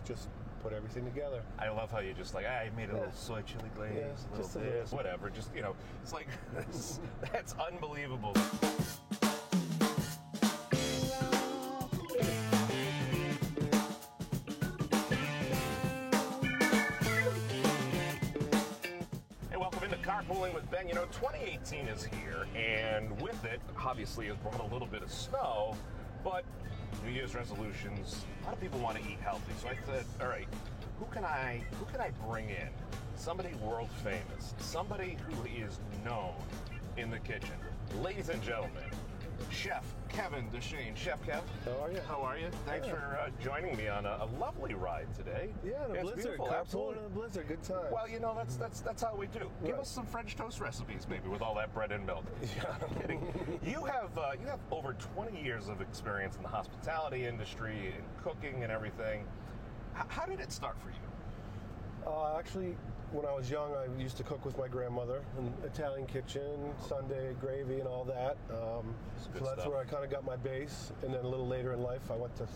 just put everything together. I love how you just like, I made a little soy chili glaze, a little this, whatever. Just, it's like, that's unbelievable. Hey, welcome into Carpooling with Ben. 2018 is here, and with it, obviously, it's brought a little bit of snow, but New Year's resolutions, a lot of people want to eat healthy. So I said, all right, who can I bring in? Somebody world famous, somebody who is known in the kitchen. Ladies and gentlemen, Chef Kevin Deshane. Chef Kev. How are you? Thanks for joining me on a lovely ride today. Yeah, in a blizzard. Carpooling in a blizzard. Good time. Well, that's how we do. Right. Give us some French toast recipes, maybe, with all that bread and milk. Yeah, I'm kidding. You have over 20 years of experience in the hospitality industry and cooking and everything. How did it start for you? Actually, when I was young, I used to cook with my grandmother in the Italian kitchen, Sunday gravy and all that. So that's where I kind of got my base. And then a little later in life, I went to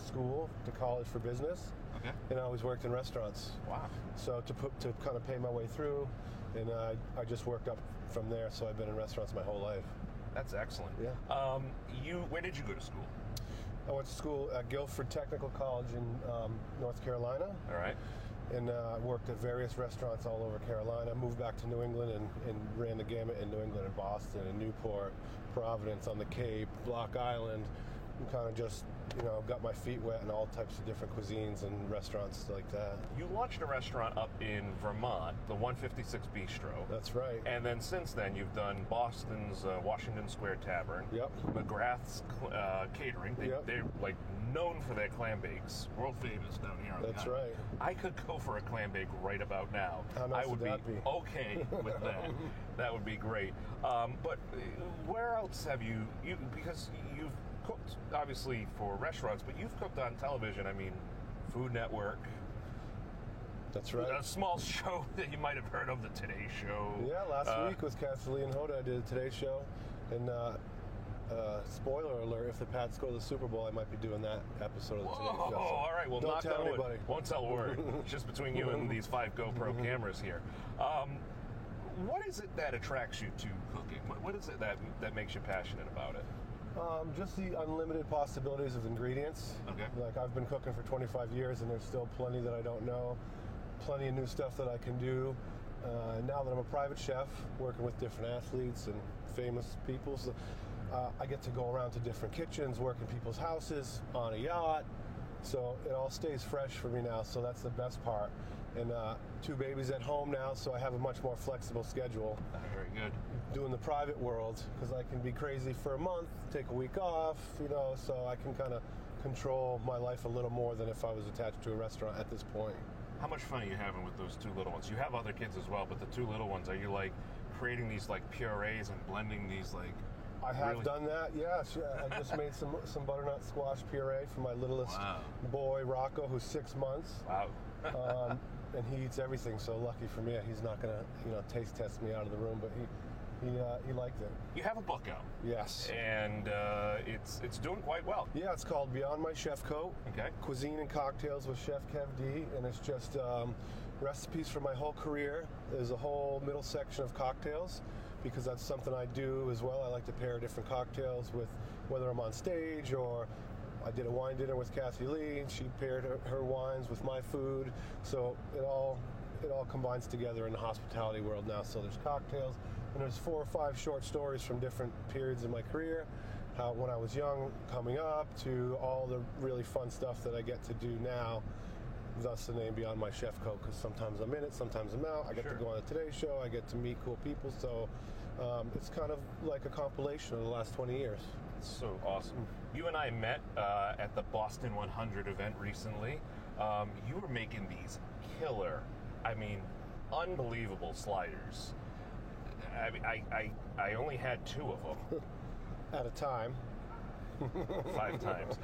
college for business. Okay. And I always worked in restaurants. Wow. So to kind of pay my way through, and I just worked up from there. So I've been in restaurants my whole life. That's excellent. Yeah. Where did you go to school? I went to school at Guilford Technical College in North Carolina. All right. And worked at various restaurants all over Carolina. Moved back to New England and ran the gamut in New England and Boston and Newport, Providence, on the Cape, Block Island, and kind of just, got my feet wet in all types of different cuisines and restaurants like that. You launched a restaurant up in Vermont, the 156 Bistro. That's right. And then since then, you've done Boston's Washington Square Tavern. Yep. McGrath's Catering. They're like known for their clam bakes. World famous down here on the island. That's right. I could go for a clam bake right about now. How nice I would would that be? Okay with that. That would be great. But where else have you because you've cooked obviously for restaurants, but you've cooked on television. I mean, Food Network. That's right. A small show that you might have heard of, the Today Show. Yeah, last week with Kathleen Hoda, I did the Today Show, and spoiler alert: if the Pats go to the Super Bowl, I might be doing that episode of the Today Show. So all right. Well, don't tell anybody. Won't tell a word. It's just between you and these 5 GoPro cameras here. What is it that attracts you to cooking? What is it that makes you passionate about it? Just the unlimited possibilities of ingredients. Okay. Like, I've been cooking for 25 years, and there's still plenty that I don't know, plenty of new stuff that I can do. Now that I'm a private chef, working with different athletes and famous people, so, I get to go around to different kitchens, work in people's houses, on a yacht. So it all stays fresh for me now, so that's the best part. And 2 babies at home now, so I have a much more flexible schedule. Very good. Doing the private world, because I can be crazy for a month, take a week off, so I can kind of control my life a little more than if I was attached to a restaurant at this point. How much fun are you having with those 2 little ones? You have other kids as well, but the 2 little ones, are you like creating these like purees and blending these like... I have done that, yes. Yeah. I just made some butternut squash puree for my littlest boy, Rocco, who's 6 months. Wow. And he eats everything, so lucky for me, he's not going to taste test me out of the room, but he liked it. You have a book out. Yes. And it's doing quite well. Yeah, it's called Beyond My Chef Coat. Okay. Cuisine and Cocktails with Chef Kev D, and it's just recipes from my whole career. There's a whole middle section of cocktails, because that's something I do as well. I like to pair different cocktails with, whether I'm on stage or I did a wine dinner with Kathy Lee, and she paired her wines with my food. So it all combines together in the hospitality world now. So there's cocktails, and there's 4 or 5 short stories from different periods in my career, how when I was young, coming up, to all the really fun stuff that I get to do now. Thus the name Beyond My Chef Coat, because sometimes I'm in it, sometimes I'm out. I get to go on the Today Show, I get to meet cool people, so it's kind of like a compilation of the last 20 years. It's so awesome. You and I met at the Boston 100 event recently. You were making these killer, unbelievable sliders. I only had 2 of them. At a time. 5 times.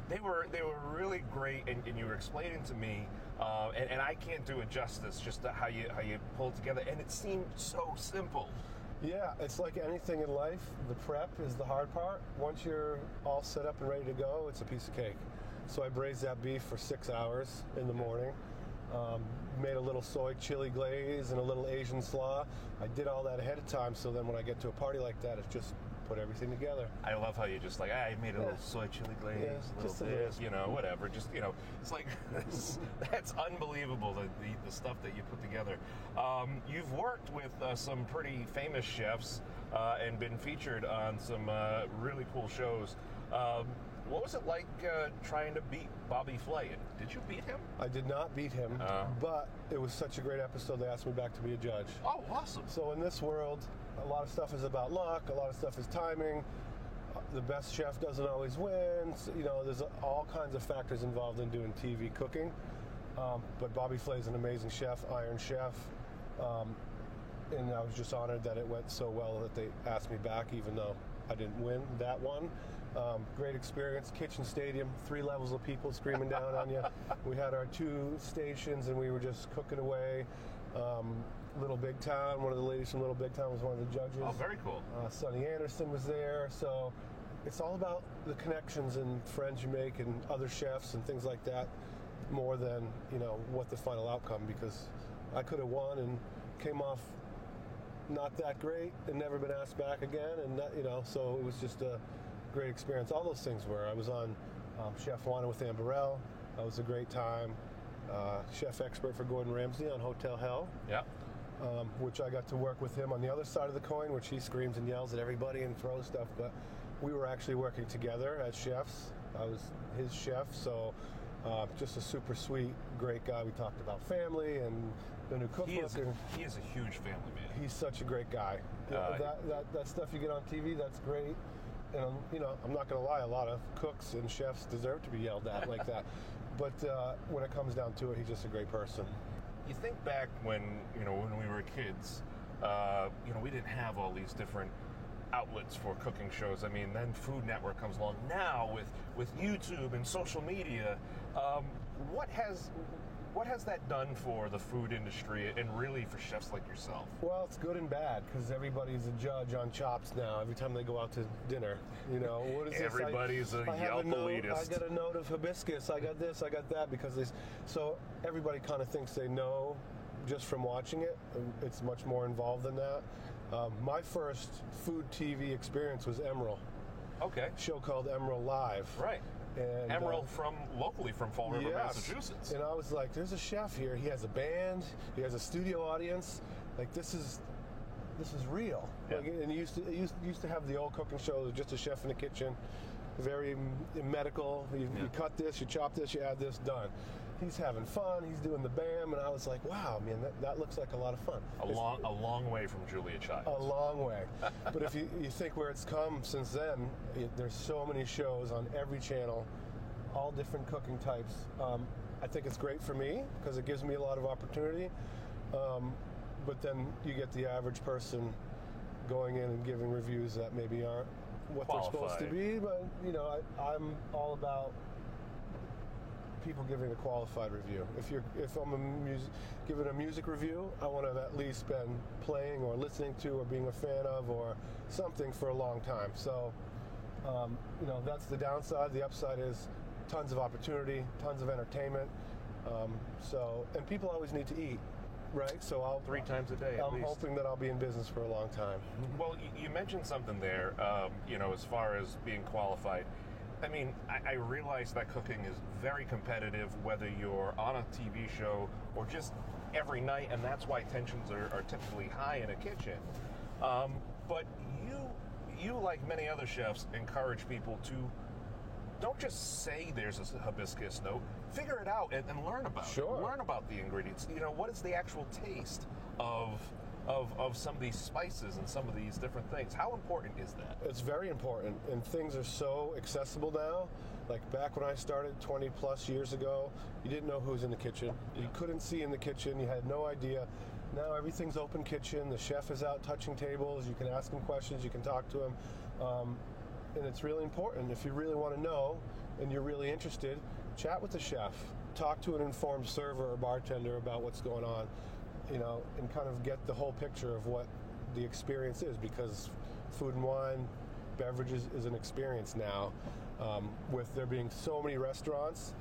They were really great, and you were explaining to me, and I can't do it justice, just how you pull it together, and it seemed so simple. Yeah, it's like anything in life. The prep is the hard part. Once you're all set up and ready to go, it's a piece of cake. So I braised that beef for 6 hours in the morning. Made a little soy chili glaze and a little Asian slaw. I did all that ahead of time, so then when I get to a party like that, it's just put everything together. I love how you just like, I made a little soy chili glaze, a little this, you know, whatever. Just, you know, it's like, that's unbelievable, the stuff that you put together. You've worked with some pretty famous chefs and been featured on some really cool shows. What was it like trying to beat Bobby Flay? Did you beat him? I did not beat him, but it was such a great episode they asked me back to be a judge. Oh, awesome. So in this world, a lot of stuff is about luck, a lot of stuff is timing. The best chef doesn't always win. So, you know, there's all kinds of factors involved in doing TV cooking. But Bobby Flay is an amazing chef, Iron Chef. And I was just honored that it went so well that they asked me back, even though I didn't win that one. Great experience. Kitchen Stadium, 3 levels of people screaming down on you. We had our 2 stations and we were just cooking away. Little Big Town, one of the ladies from Little Big Town was one of the judges. Oh, very cool. Sonny Anderson was there. So it's all about the connections and friends you make and other chefs and things like that, more than, you know, what the final outcome, because I could have won and came off not that great and never been asked back again, and that, you know, so it was just a great experience. All those things were. I was on Chef Wanted with Ann Burrell. That was a great time. Chef expert for Gordon Ramsay on Hotel Hell. Yeah. Which I got to work with him on the other side of the coin, which he screams and yells at everybody and throws stuff, but we were actually working together as chefs. I was his chef, so just a super sweet, great guy. We talked about family and the new cookbook. He is a huge family man. He's such a great guy. That stuff you get on TV, that's great. And you know, I'm not going to lie, a lot of cooks and chefs deserve to be yelled at like that. But when it comes down to it, he's just a great person. You think back when we were kids, we didn't have all these different outlets for cooking shows. I mean, then Food Network comes along. Now with YouTube and social media, what has that done for the food industry and really for chefs like yourself? Well, it's good and bad, because everybody's a judge on Chops now every time they go out to dinner. You know, what is this? Everybody's a Yelp elitist. I got a note of hibiscus, I got this, I got that, because so everybody kind of thinks they know just from watching it. It's much more involved than that. My first food TV experience was Emeril. Okay. A show called Emeril Live. Right. And, Emeril locally from Fall River, yes. Massachusetts. And I was like, there's a chef here. He has a band. He has a studio audience. Like, this is real. Yeah. Like, and he used to have the old cooking show, just a chef in the kitchen, very medical. You cut this, you chop this, you add this, done. He's having fun. He's doing the BAM, and I was like, wow, man, that looks like a lot of fun. A long way from Julia Childs. A long way. But if you think where it's come since then, there's so many shows on every channel, all different cooking types. I think it's great for me because it gives me a lot of opportunity. But then you get the average person going in and giving reviews that maybe aren't what qualified. They're supposed to be. But, you know, I'm all about people giving a qualified review. If I'm giving a music review, I want to have at least been playing or listening to or being a fan of or something for a long time. So, that's the downside. The upside is tons of opportunity, tons of entertainment. And people always need to eat, right? So I'll 3 times a day. I'm hoping that I'll be in business for a long time. Well, you mentioned something there. As far as being qualified. I mean, I realize that cooking is very competitive, whether you're on a TV show or just every night, and that's why tensions are typically high in a kitchen. But you, like many other chefs, encourage people to don't just say there's a hibiscus note, figure it out and learn about it. Learn about the ingredients. What is the actual taste of some of these spices and some of these different things. How important is that? It's very important, and things are so accessible now. Like back when I started 20 plus years ago, you didn't know who was in the kitchen. You couldn't see in the kitchen. You had no idea. Now everything's open kitchen. The chef is out touching tables. You can ask him questions. You can talk to him. And it's really important. If you really want to know and you're really interested, chat with the chef. Talk to an informed server or bartender about what's going on. And kind of get the whole picture of what the experience is, because food and wine, beverages is an experience now. With there being so many restaurants,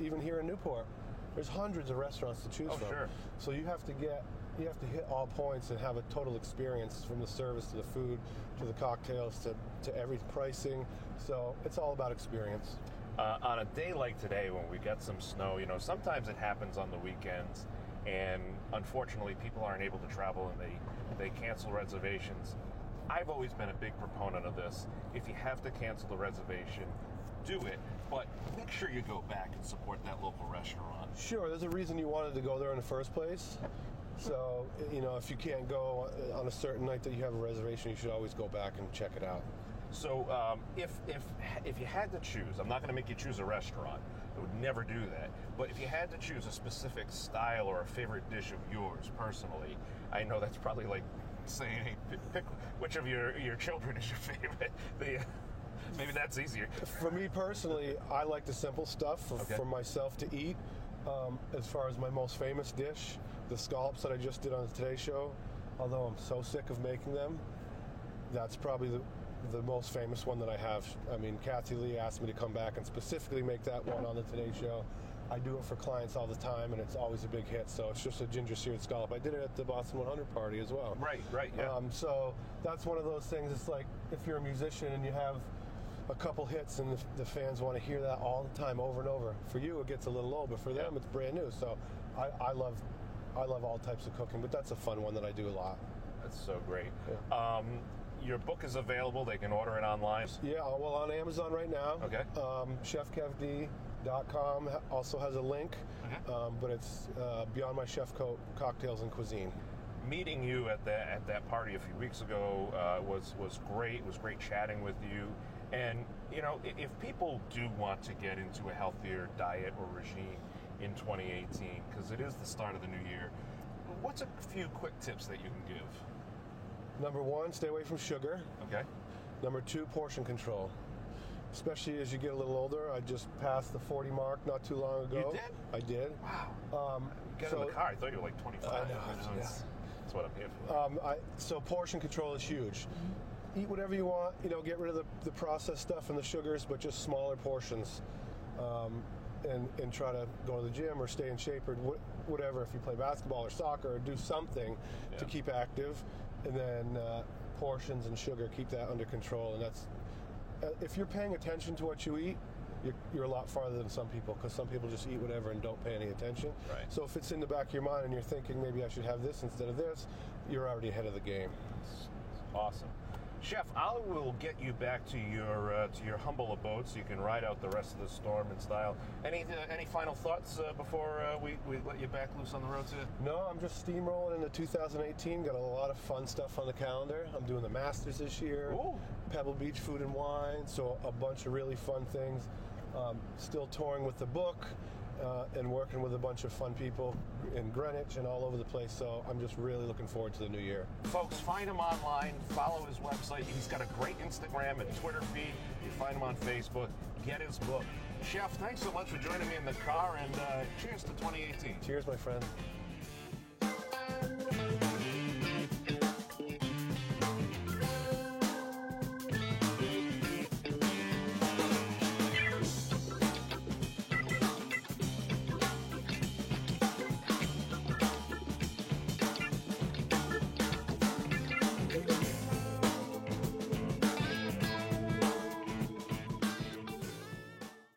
even here in Newport, there's hundreds of restaurants to choose from. Sure. So you have to hit all points and have a total experience, from the service to the food to the cocktails to every pricing. So it's all about experience. On a day like today when we get some snow, sometimes it happens on the weekends, and unfortunately people aren't able to travel and they cancel reservations. I've always been a big proponent of this. If you have to cancel the reservation, do it, but make sure you go back and support that local restaurant. Sure, there's a reason you wanted to go there in the first place. So, if you can't go on a certain night that you have a reservation, you should always go back and check it out. So, if you had to choose, I'm not going to make you choose a restaurant. I would never do that. But if you had to choose a specific style or a favorite dish of yours personally, I know that's probably like saying, hey, pick which of your children is your favorite. Maybe that's easier. For me personally, I like the simple stuff for myself to eat. As far as my most famous dish, the scallops that I just did on the Today Show, although I'm so sick of making them, that's probably the most famous one that I have. I mean, Kathy Lee asked me to come back and specifically make that one on the Today Show. I do it for clients all the time, and it's always a big hit. So it's just a ginger seared scallop. I did it at the Boston 100 party as well. Right, yeah. So that's one of those things. It's like if you're a musician and you have a couple hits and the fans want to hear that all the time over and over. For you, it gets a little old, but for them, it's brand new. So I love all types of cooking, but that's a fun one that I do a lot. That's so great. Yeah. Your book is available. They can order it online. Yeah, well, on Amazon right now. Okay. ChefKevD.com also has a link, but it's Beyond My Chef Cocktails and Cuisine. Meeting you at that party a few weeks ago was great. It was great chatting with you. And, if people do want to get into a healthier diet or regime in 2018, because it is the start of the new year, what's a few quick tips that you can give? Number one, stay away from sugar. Okay. Number two, portion control. Especially as you get a little older. I just passed the 40 mark not too long ago. You did? I did. Wow. Get in the car. I thought you were like 25. I know. That's what I'm here for. So portion control is huge. Eat whatever you want, get rid of the processed stuff and the sugars, but just smaller portions. And try to go to the gym or stay in shape or whatever, if you play basketball or soccer, or do something to keep active. And then portions and sugar, keep that under control. And that's, if you're paying attention to what you eat, you're a lot farther than some people, because some people just eat whatever and don't pay any attention. Right. So if it's in the back of your mind and you're thinking maybe I should have this instead of this, you're already ahead of the game. Awesome. Chef, I will get you back to your humble abode so you can ride out the rest of the storm in style. Any final thoughts before we let you back loose on the road today? No, I'm just steamrolling into 2018. Got a lot of fun stuff on the calendar. I'm doing the Masters this year. Ooh. Pebble Beach Food and Wine, so a bunch of really fun things. Still touring with the book. And working with a bunch of fun people in Greenwich and all over the place. So I'm just really looking forward to the new year. Folks, find him online, follow his website. He's got a great Instagram and Twitter feed. You find him on Facebook. Get his book. Chef, thanks so much for joining me in the car, and cheers to 2018. Cheers, my friend.